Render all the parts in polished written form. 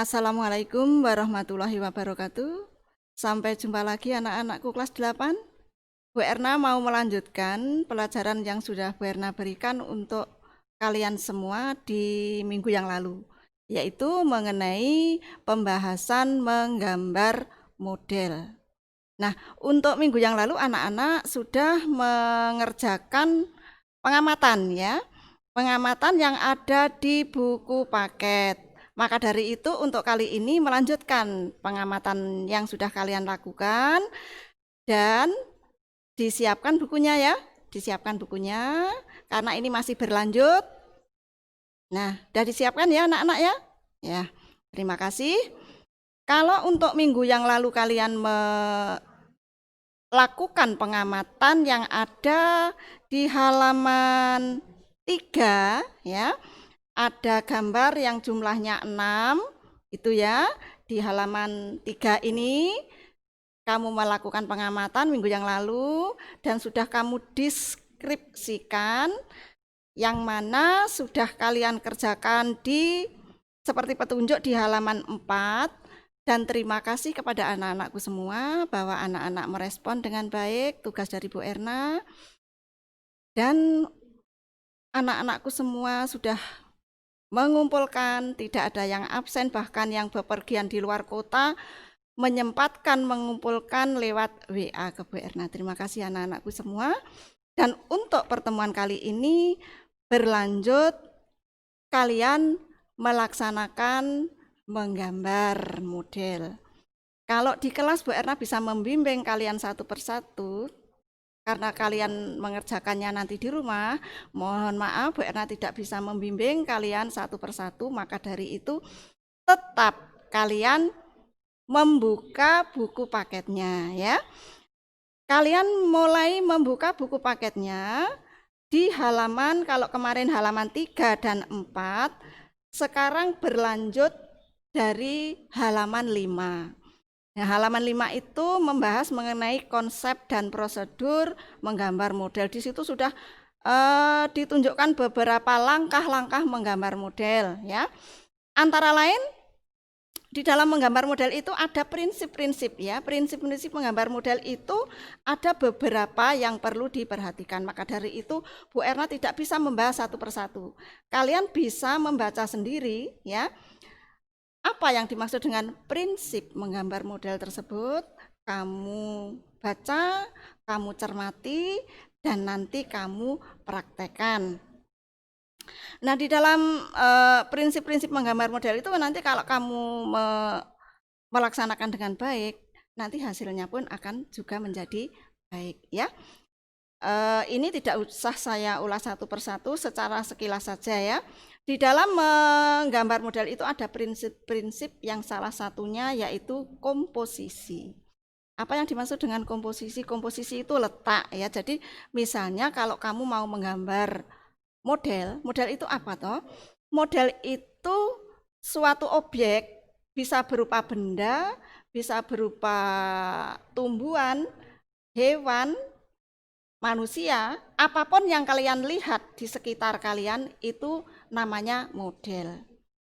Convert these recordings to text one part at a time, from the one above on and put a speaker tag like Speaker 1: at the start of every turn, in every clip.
Speaker 1: Assalamualaikum warahmatullahi wabarakatuh. Sampai jumpa lagi anak-anakku kelas 8. Bu Erna mau melanjutkan pelajaran yang sudah Bu Erna berikan untuk kalian semua di minggu yang lalu, yaitu mengenai pembahasan menggambar model. Nah, untuk minggu yang lalu anak-anak sudah mengerjakan pengamatan ya. Pengamatan yang ada di buku paket. Maka dari itu untuk kali ini melanjutkan pengamatan yang sudah kalian lakukan dan disiapkan bukunya ya. Disiapkan bukunya karena ini masih berlanjut. Nah, sudah disiapkan ya anak-anak ya? Ya, terima kasih. Kalau untuk minggu yang lalu kalian melakukan pengamatan yang ada di halaman 3 ya. Ada gambar yang jumlahnya 6 itu ya. Di halaman 3 ini kamu melakukan pengamatan minggu yang lalu dan sudah kamu deskripsikan yang mana sudah kalian kerjakan di seperti petunjuk di halaman 4. Dan terima kasih kepada anak-anakku semua bahwa anak-anak merespon dengan baik tugas dari Bu Erna. Dan anak-anakku semua sudah mengumpulkan, tidak ada yang absen, bahkan yang bepergian di luar kota menyempatkan mengumpulkan lewat WA ke Bu Erna. Terima kasih anak-anakku semua. Dan untuk pertemuan kali ini berlanjut, kalian melaksanakan menggambar model. Kalau di kelas Bu Erna bisa membimbing kalian satu persatu, karena kalian mengerjakannya nanti di rumah, mohon maaf Bu Erna tidak bisa membimbing kalian satu persatu, maka dari itu tetap kalian membuka buku paketnya ya. Kalian mulai membuka buku paketnya di halaman, kalau kemarin halaman 3 dan 4, sekarang berlanjut dari halaman 5. Nah, halaman 5 itu membahas mengenai konsep dan prosedur menggambar model. Di situ sudah ditunjukkan beberapa langkah-langkah menggambar model ya. Antara lain di dalam menggambar model itu ada prinsip-prinsip ya. Prinsip-prinsip menggambar model itu ada beberapa yang perlu diperhatikan. Maka dari itu Bu Erna tidak bisa membahas satu persatu. Kalian bisa membaca sendiri ya. Apa yang dimaksud dengan prinsip menggambar model tersebut? Kamu baca, kamu cermati, dan nanti kamu praktekkan. Nah, di dalam prinsip-prinsip menggambar model itu nanti kalau kamu melaksanakan dengan baik, nanti hasilnya pun akan juga menjadi baik ya. Ini tidak usah saya ulas satu persatu, secara sekilas saja ya. Di dalam menggambar model itu ada prinsip-prinsip yang salah satunya yaitu komposisi. Apa yang dimaksud dengan komposisi? Komposisi itu letak ya. Jadi misalnya kalau kamu mau menggambar model itu apa toh? Model itu suatu objek, bisa berupa benda, bisa berupa tumbuhan, hewan, manusia, apapun yang kalian lihat di sekitar kalian itu namanya model.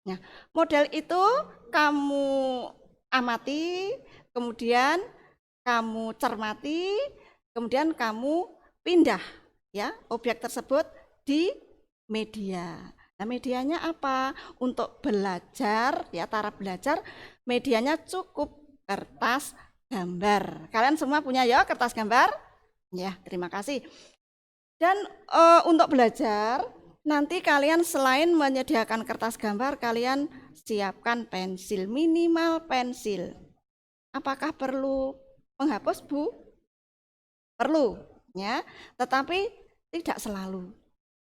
Speaker 1: Nah, model itu kamu amati, kemudian kamu cermati, kemudian kamu pindah ya objek tersebut di media. Nah, medianya apa? Untuk belajar ya, taraf belajar, medianya cukup kertas gambar. Kalian semua punya ya kertas gambar? Ya, terima kasih. Dan untuk belajar, nanti kalian selain menyediakan kertas gambar, kalian siapkan pensil, minimal pensil. Apakah perlu penghapus, Bu? Perlu, ya. Tetapi tidak selalu.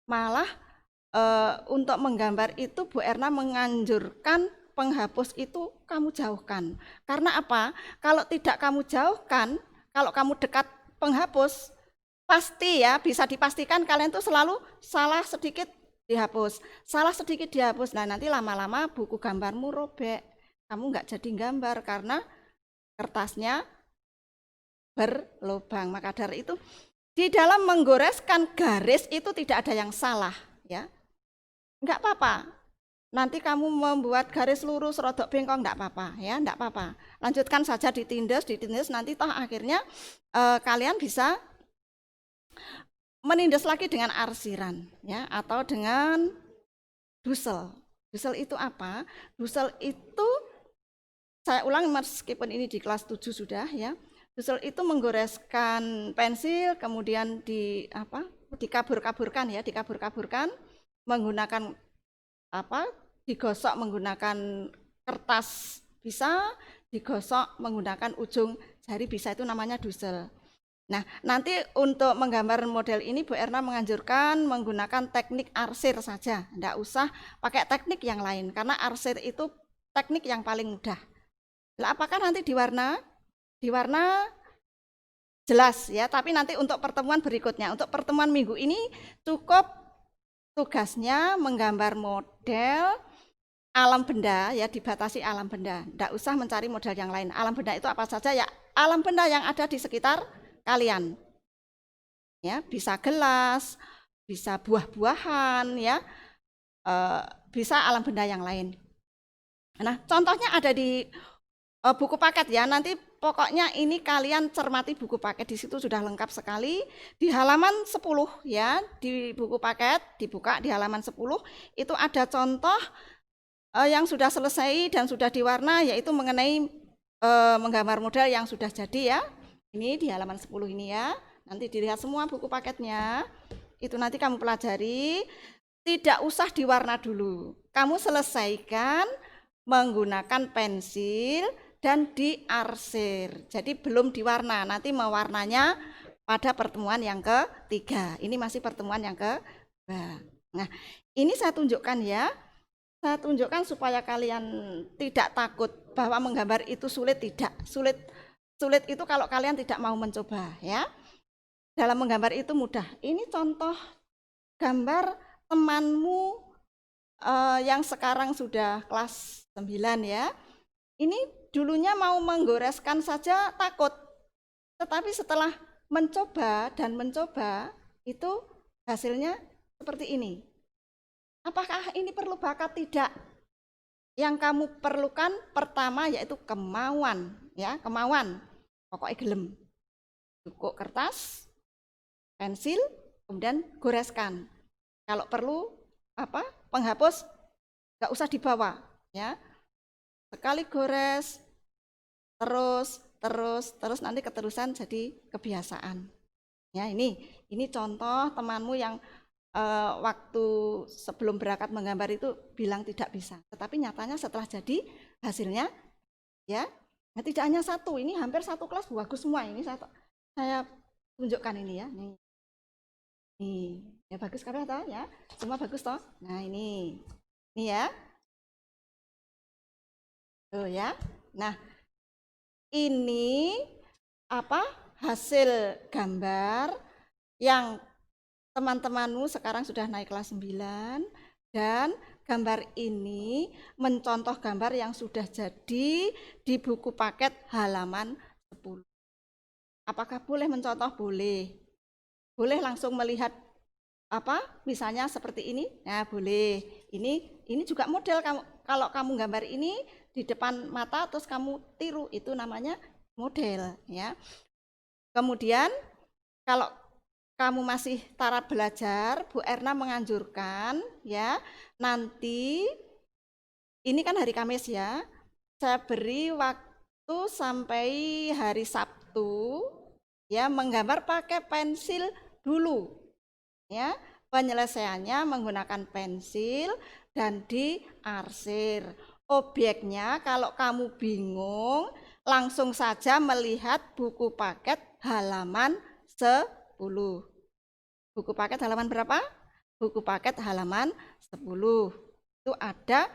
Speaker 1: Malah untuk menggambar itu Bu Erna menganjurkan penghapus itu kamu jauhkan. Karena apa? Kalau tidak kamu jauhkan, kalau kamu dekat penghapus, pasti ya bisa dipastikan kalian tuh selalu salah sedikit dihapus, salah sedikit dihapus. Nah, nanti lama-lama buku gambarmu robek, kamu nggak jadi gambar karena kertasnya berlubang. Maka dari itu di dalam menggoreskan garis itu tidak ada yang salah ya, nggak apa-apa. nanti kamu membuat garis lurus rodok bengkong enggak apa-apa ya, enggak apa-apa. Lanjutkan saja ditindas nanti toh akhirnya kalian bisa menindas lagi dengan arsiran ya, atau dengan dusel. Dusel itu apa? Dusel itu, saya ulang meskipun ini di kelas 7 sudah ya. Dusel itu menggoreskan pensil, kemudian dikabur-kaburkan ya, dikabur-kaburkan menggunakan digosok menggunakan kertas bisa, digosok menggunakan ujung jari bisa, itu namanya dusel. Nah, nanti untuk menggambar model ini Bu Erna menganjurkan menggunakan teknik arsir saja, enggak usah pakai teknik yang lain, karena arsir itu teknik yang paling mudah. Lah, apakah nanti diwarna? Diwarna jelas ya, tapi nanti untuk pertemuan berikutnya, untuk pertemuan minggu ini cukup tugasnya menggambar model alam benda ya, dibatasi alam benda, enggak usah mencari model yang lain. Alam benda itu apa saja ya? Alam benda yang ada di sekitar kalian ya, bisa gelas, bisa buah-buahan ya, bisa alam benda yang lain. Nah, contohnya ada di buku paket ya, nanti pokoknya ini kalian cermati buku paket, di situ sudah lengkap sekali. Di halaman 10 ya, di buku paket dibuka di halaman 10 itu ada contoh yang sudah selesai dan sudah diwarna, yaitu mengenai menggambar model yang sudah jadi ya. Ini di halaman 10 ini ya, nanti dilihat semua buku paketnya, itu nanti kamu pelajari, tidak usah diwarna dulu, kamu selesaikan menggunakan pensil dan diarsir, jadi belum diwarna, nanti mewarnanya pada pertemuan yang ketiga, ini masih pertemuan yang kedua. Nah, ini saya tunjukkan ya, saya tunjukkan supaya kalian tidak takut bahwa menggambar itu sulit, tidak, sulit itu kalau kalian tidak mau mencoba ya. Dalam menggambar itu mudah. Ini contoh gambar temanmu yang sekarang sudah kelas 9 ya. Ini dulunya mau menggoreskan saja takut. Tetapi setelah mencoba dan mencoba itu hasilnya seperti ini. Apakah ini perlu bakat? Tidak. Yang kamu perlukan pertama yaitu kemauan ya, kemauan. Pokoknya gelem, cukup kertas, pensil, kemudian goreskan. Kalau perlu penghapus nggak usah dibawa ya, sekali gores terus nanti keterusan jadi kebiasaan ya. Ini contoh temanmu yang waktu sebelum berangkat menggambar itu bilang tidak bisa, tetapi nyatanya setelah jadi hasilnya ya. Nah, tidak hanya satu, ini hampir satu kelas bagus semua. Ini saya tunjukkan ini ya. Nih, ya bagus kabeh toh ya. Semua bagus toh. Nah, ini ya. Tuh ya. Nah, ini hasil gambar yang teman-temanmu sekarang sudah naik kelas 9 dan gambar ini mencontoh gambar yang sudah jadi di buku paket halaman 10. Apakah boleh mencontoh? Boleh. Boleh langsung melihat misalnya seperti ini. Nah, boleh. Ini juga model, kalau kamu gambar ini di depan mata terus kamu tiru, itu namanya model ya. Kemudian kalau kamu masih taraf belajar, Bu Erna menganjurkan ya, nanti ini kan hari Kamis ya, saya beri waktu sampai hari Sabtu ya, menggambar pakai pensil dulu ya. Penyelesaiannya menggunakan pensil dan diarsir. Objeknya kalau kamu bingung, langsung saja melihat buku paket halaman 10. Buku paket halaman berapa? Buku paket halaman 10. Itu ada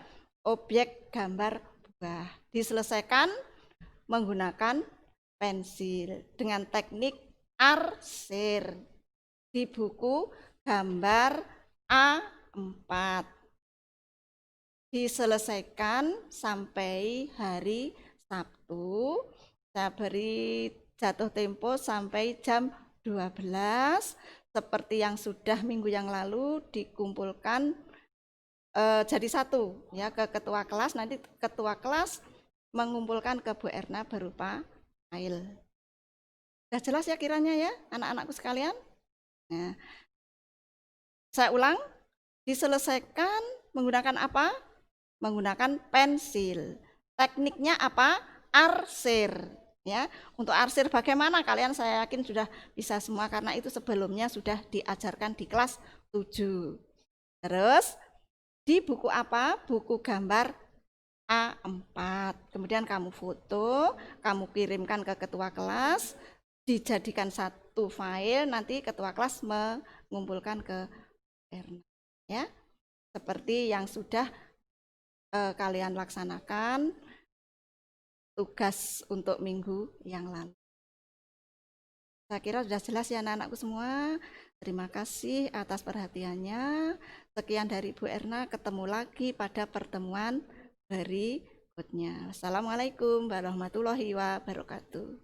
Speaker 1: objek gambar buah. Diselesaikan menggunakan pensil dengan teknik arsir di buku gambar A4. Diselesaikan sampai hari Sabtu. Saya beri jatuh tempo sampai jam 12, seperti yang sudah minggu yang lalu dikumpulkan jadi satu ya ke ketua kelas, nanti ketua kelas mengumpulkan ke Bu Erna berupa file. Sudah jelas ya kiranya ya anak-anakku sekalian? Nah, saya ulang, diselesaikan menggunakan apa? Menggunakan pensil. Tekniknya apa? Arsir. Ya, untuk arsir bagaimana kalian saya yakin sudah bisa semua karena itu sebelumnya sudah diajarkan di kelas 7. Terus di buku apa? Buku gambar A4. Kemudian kamu foto, kamu kirimkan ke ketua kelas, dijadikan satu file, nanti ketua kelas mengumpulkan ke Erna. Ya, seperti yang sudah kalian laksanakan tugas untuk minggu yang lalu. Saya kira sudah jelas ya anak-anakku semua. Terima kasih atas perhatiannya. Sekian dari Bu Erna, ketemu lagi pada pertemuan berikutnya. Assalamualaikum warahmatullahi wabarakatuh.